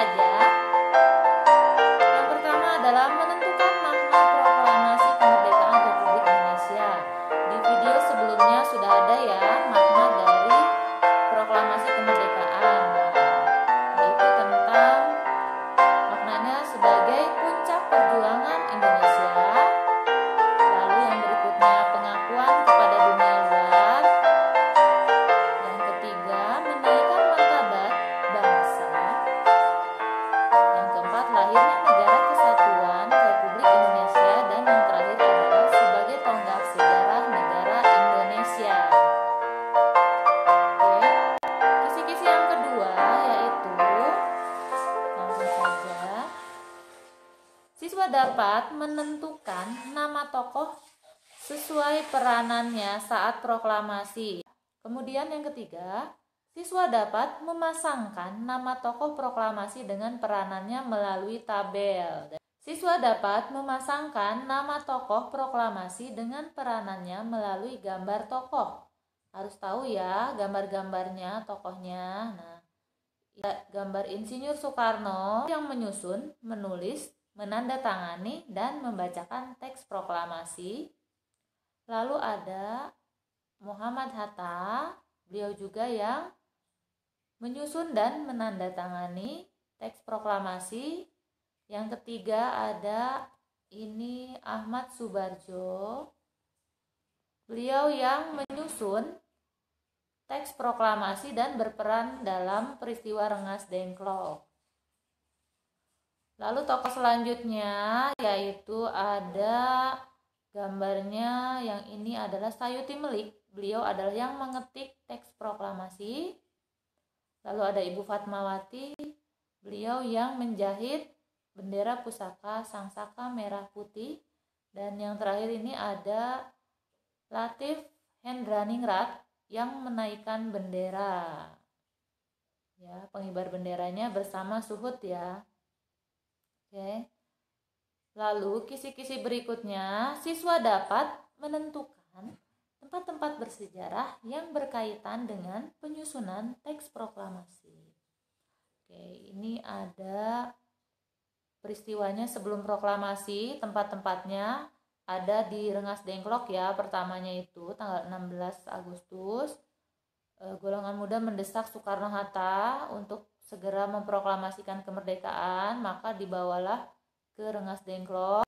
saja. Yang pertama adalah menentukan makna proklamasi kemerdekaan Republik Indonesia. Di video sebelumnya sudah ada ya makna dari proklamasi kemerdekaan, yaitu tentang maknanya sebagai puncak perjuangan Indonesia. Lalu yang berikutnya pengakuan kepada dunia luar. Yang ketiga menaikkan martabat bangsa. Yang keempat lahirnya negara kesatuan Republik Indonesia, dan yang terakhir adalah sebagai tonggak sejarah negara Indonesia. Oke, kisi-kisi yang kedua yaitu langsung saja. Siswa dapat menentukan nama tokoh sesuai peranannya saat proklamasi. Kemudian yang ketiga, siswa dapat memasangkan nama tokoh proklamasi dengan peranannya melalui tabel. Siswa dapat memasangkan nama tokoh proklamasi dengan peranannya melalui gambar tokoh. Harus tahu ya gambar-gambarnya tokohnya. Nah, gambar Insinyur Soekarno yang menyusun, menulis, menandatangani, dan membacakan teks proklamasi. Lalu ada Muhammad Hatta, beliau juga yang menyusun dan menandatangani teks proklamasi. Yang ketiga ada ini Ahmad Subarjo, beliau yang menyusun teks proklamasi dan berperan dalam peristiwa Rengas Dengklok. Lalu tokoh selanjutnya yaitu ada gambarnya, yang ini adalah Sayuti Melik. Beliau adalah yang mengetik teks proklamasi. Lalu ada Ibu Fatmawati, beliau yang menjahit bendera pusaka Sangsaka merah putih. Dan yang terakhir ini ada Latif Hendraningrat yang menaikkan bendera. Ya, pengibar benderanya bersama Suhut ya. Oke. Lalu kisi-kisi berikutnya, siswa dapat menentukan tempat-tempat bersejarah yang berkaitan dengan penyusunan teks proklamasi. Oke, ini ada peristiwanya sebelum proklamasi, tempat-tempatnya ada di Rengas Dengklok ya. Pertamanya itu tanggal 16 Agustus. Golongan muda mendesak Soekarno-Hatta untuk segera memproklamasikan kemerdekaan, maka dibawalah ke Rengas Dengklok.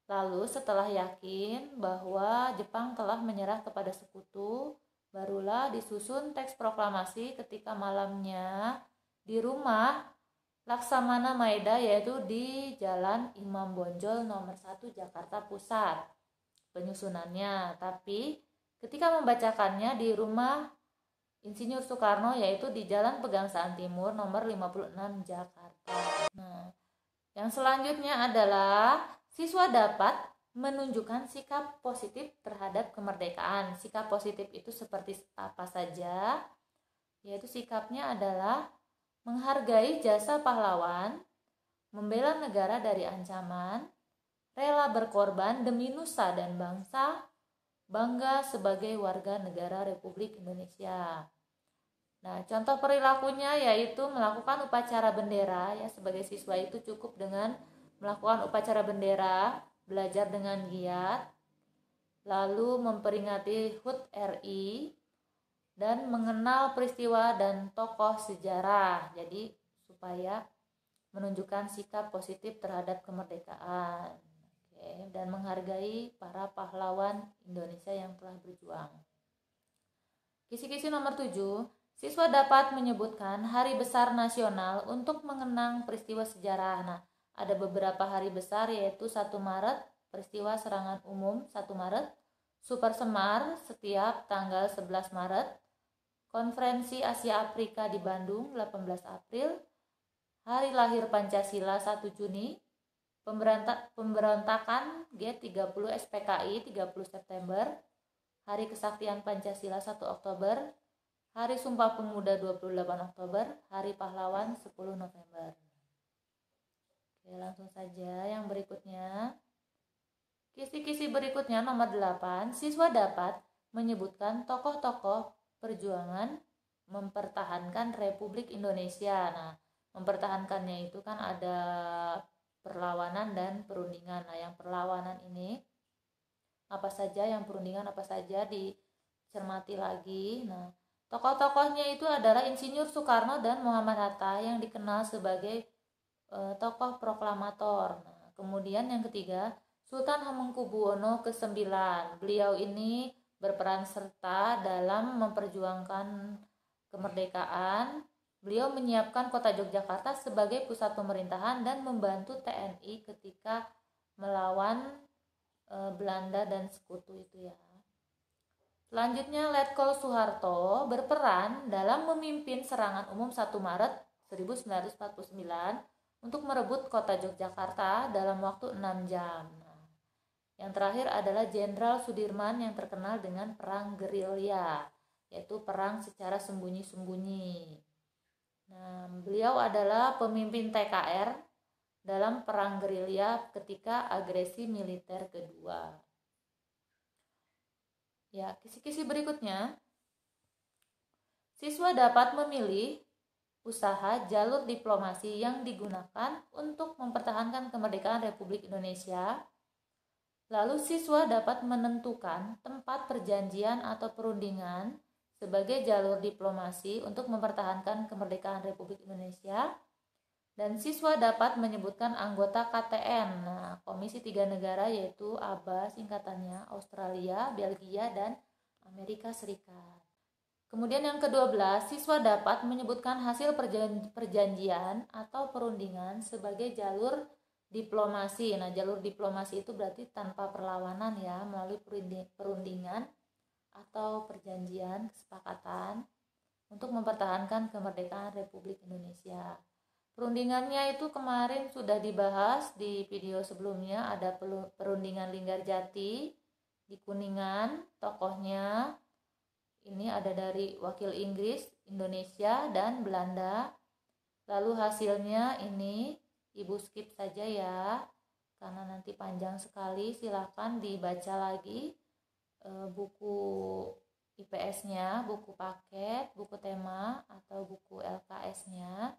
Lalu setelah yakin bahwa Jepang telah menyerah kepada sekutu, barulah disusun teks proklamasi ketika malamnya di rumah Laksamana Maeda, yaitu di Jalan Imam Bonjol nomor 1 Jakarta Pusat penyusunannya. Tapi ketika membacakannya di rumah Insinyur Soekarno, yaitu di Jalan Pegangsaan Timur nomor 56 Jakarta. Nah, yang selanjutnya adalah siswa dapat menunjukkan sikap positif terhadap kemerdekaan. Sikap positif itu seperti apa saja? Yaitu sikapnya adalah menghargai jasa pahlawan, membela negara dari ancaman, rela berkorban demi nusa dan bangsa, bangga sebagai warga negara Republik Indonesia. Nah, contoh perilakunya yaitu melakukan upacara bendera ya. Sebagai siswa itu cukup dengan melakukan upacara bendera, belajar dengan giat, lalu memperingati HUT RI, dan mengenal peristiwa dan tokoh sejarah. Jadi supaya menunjukkan sikap positif terhadap kemerdekaan. Oke, dan menghargai para pahlawan Indonesia yang telah berjuang. Kisi-kisi nomor 7, siswa dapat menyebutkan hari besar nasional untuk mengenang peristiwa sejarah. Nah, ada beberapa hari besar yaitu 1 Maret, peristiwa serangan umum 1 Maret, Super Semar setiap tanggal 11 Maret, Konferensi Asia Afrika di Bandung 18 April, Hari lahir Pancasila 1 Juni, Pemberontakan G30 SPKI 30 September, Hari Kesaktian Pancasila 1 Oktober, Hari Sumpah Pemuda 28 Oktober, Hari Pahlawan 10 November. Oke, langsung saja yang berikutnya. Kisi-kisi berikutnya nomor 8, siswa dapat menyebutkan tokoh-tokoh perjuangan mempertahankan Republik Indonesia. Nah, mempertahankannya itu kan ada perlawanan dan perundingan. Nah, yang perlawanan ini apa saja, yang perundingan apa saja, dicermati lagi. Nah, tokoh-tokohnya itu adalah Insinyur Soekarno dan Muhammad Hatta yang dikenal sebagai tokoh proklamator. Nah, kemudian yang ketiga, Sultan Hamengkubuwono ke-9. Beliau ini berperan serta dalam memperjuangkan kemerdekaan. Beliau menyiapkan kota Yogyakarta sebagai pusat pemerintahan dan membantu TNI ketika melawan Belanda dan sekutu itu ya. Selanjutnya, Letkol Soeharto berperan dalam memimpin serangan umum 1 Maret 1949 untuk merebut kota Yogyakarta dalam waktu 6 jam. Nah, yang terakhir adalah Jenderal Sudirman yang terkenal dengan perang gerilya, yaitu perang secara sembunyi-sembunyi. Nah, beliau adalah pemimpin TKR dalam perang gerilya ketika agresi militer kedua. Ya, kisi-kisi berikutnya. Siswa dapat memilih usaha jalur diplomasi yang digunakan untuk mempertahankan kemerdekaan Republik Indonesia. Lalu siswa dapat menentukan tempat perjanjian atau perundingan sebagai jalur diplomasi untuk mempertahankan kemerdekaan Republik Indonesia. Dan siswa dapat menyebutkan anggota KTN, nah, Komisi 3 Negara, yaitu ABA singkatannya, Australia, Belgia, dan Amerika Serikat. Kemudian yang ke-12, siswa dapat menyebutkan hasil perjanjian atau perundingan sebagai jalur diplomasi. Nah, jalur diplomasi itu berarti tanpa perlawanan ya, melalui perundingan atau perjanjian kesepakatan untuk mempertahankan kemerdekaan Republik Indonesia. Perundingannya itu kemarin sudah dibahas di video sebelumnya, ada perundingan Linggarjati di Kuningan, tokohnya ini ada dari wakil Inggris, Indonesia, dan Belanda. Lalu hasilnya ini, Ibu skip saja ya, karena nanti panjang sekali. Silahkan dibaca lagi buku IPS-nya, buku paket, buku tema, atau buku LKS-nya.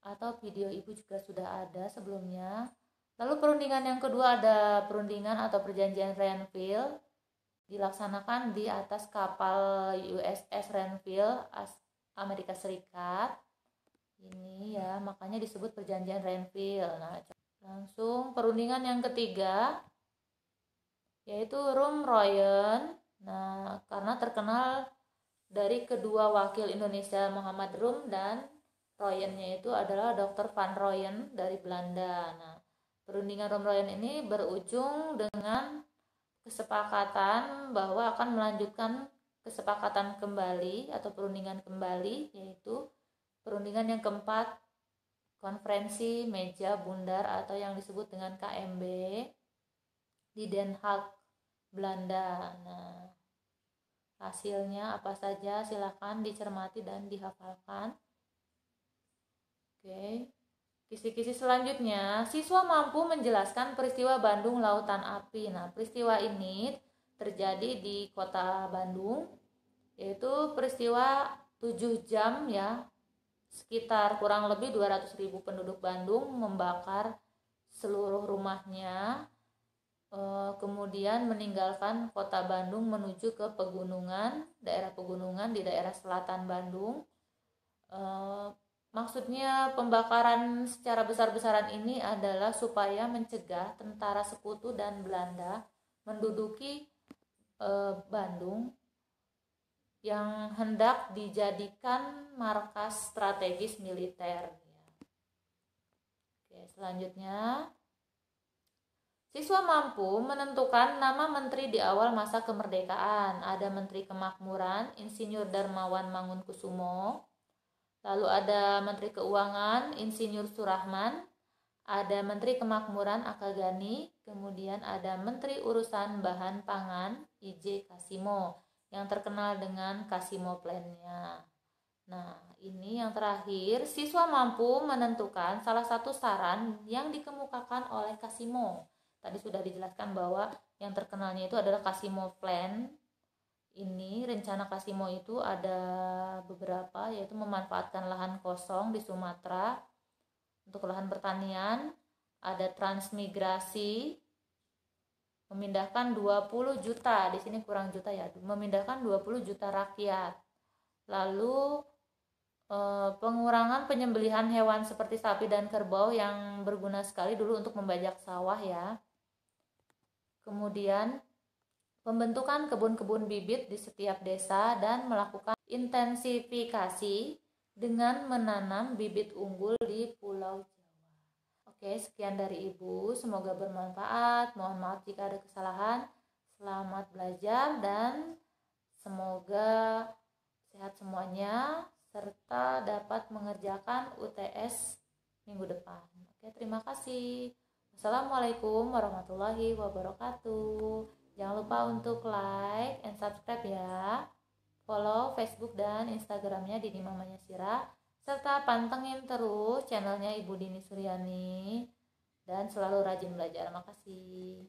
Atau video Ibu juga sudah ada sebelumnya. Lalu perundingan yang kedua ada perundingan atau perjanjian Renville, dilaksanakan di atas kapal USS Renville Amerika Serikat. Ini ya, makanya disebut perjanjian Renville. Nah, langsung perundingan yang ketiga yaitu Rum-Royen. Nah, karena terkenal dari kedua wakil Indonesia, Muhammad Rum dan Royennya itu adalah Dr. Van Royen dari Belanda. Nah, perundingan Rum-Royen ini berujung dengan kesepakatan bahwa akan melanjutkan kesepakatan kembali atau perundingan kembali, yaitu perundingan yang keempat, konferensi meja bundar atau yang disebut dengan KMB di Den Haag, Belanda. Nah, hasilnya apa saja silakan dicermati dan dihafalkan. Oke. Kisi-kisi selanjutnya, siswa mampu menjelaskan peristiwa Bandung Lautan Api. Nah, peristiwa ini terjadi di kota Bandung, yaitu peristiwa 7 jam ya, sekitar kurang lebih 200.000 penduduk Bandung membakar seluruh rumahnya, kemudian meninggalkan kota Bandung menuju ke pegunungan, daerah pegunungan di daerah selatan Bandung. Maksudnya pembakaran secara besar-besaran ini adalah supaya mencegah tentara sekutu dan Belanda menduduki Bandung yang hendak dijadikan markas strategis militer. Oke, selanjutnya, siswa mampu menentukan nama menteri di awal masa kemerdekaan. Ada Menteri Kemakmuran, Insinyur Darmawan Mangunkusumo. Lalu ada Menteri Keuangan, Insinyur Surahman. Ada Menteri Kemakmuran, Akagani. Kemudian ada Menteri Urusan Bahan Pangan, I.J. Kasimo, yang terkenal dengan Kasimo Plan-nya. Nah, ini yang terakhir, siswa mampu menentukan salah satu saran yang dikemukakan oleh Kasimo. Tadi sudah dijelaskan bahwa yang terkenalnya itu adalah Kasimo Plan. ini rencana Kasimo itu ada beberapa, yaitu memanfaatkan lahan kosong di Sumatera untuk lahan pertanian, ada transmigrasi, memindahkan 20 juta, di sini kurang juta ya, memindahkan 20 juta rakyat. Lalu pengurangan penyembelihan hewan seperti sapi dan kerbau yang berguna sekali dulu untuk membajak sawah ya. Kemudian pembentukan kebun-kebun bibit di setiap desa dan melakukan intensifikasi dengan menanam bibit unggul di Pulau Jawa. Oke, sekian dari Ibu, semoga bermanfaat. Mohon maaf jika ada kesalahan. Selamat belajar dan semoga sehat semuanya serta dapat mengerjakan UTS minggu depan. Oke, terima kasih. Assalamualaikum warahmatullahi wabarakatuh. Jangan lupa untuk like and subscribe ya. Follow Facebook dan Instagramnya Dini Mamanya Sira, serta pantengin terus channelnya Ibu Dini Suryani dan selalu rajin belajar. Makasih.